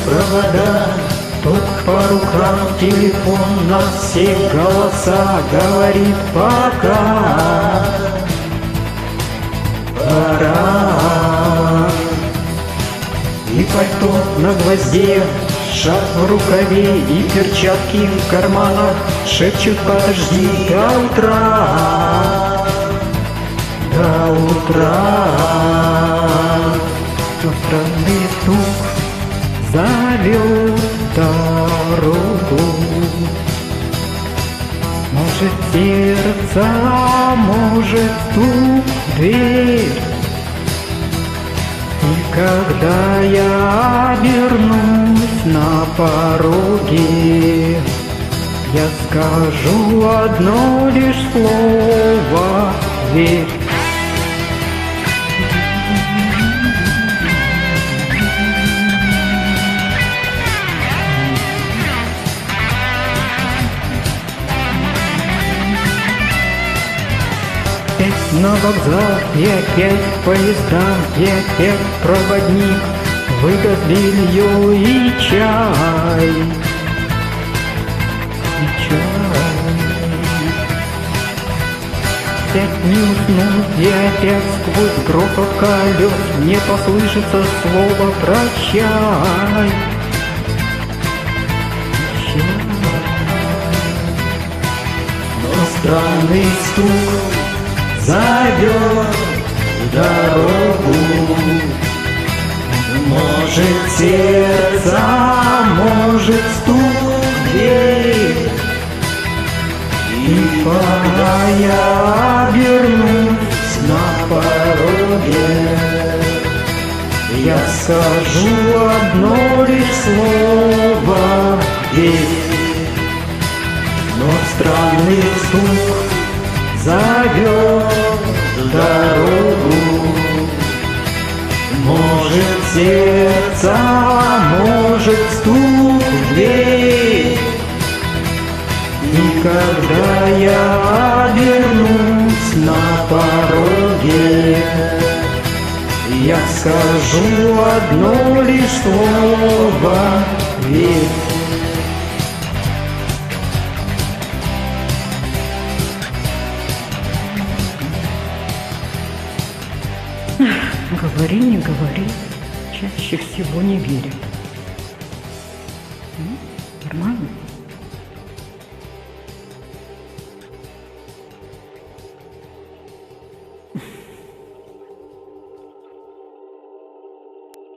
провода, тут по рукам телефон на все голоса говорит пока. Пора. И пальто на гвозде, шарф в рукаве и перчатки в карманах шепчут: подожди до утра, до утра. Но странный стук зовет дорогу. Может сердце, может стук в дверь. И когда я обернусь на пороге, я скажу одно лишь слово: верь. На вокзал и опять поезда, и опять проводник, выдаст белье и чай. И чай. Опять не уснуть, и опять сквозь грохот колес мне послышится слово: прощай. Но странный стук зовет дорогу. Может сердце, может стук в дверь. И пока я обернусь на пороге, я скажу одно лишь слово: верь. Но странный стук зовет дорогу. Может сердце, может стук в дверь. И когда я обернусь на пороге, я скажу одно лишь слово: верь. Говори, не говори, чаще всего не верят. Нормально?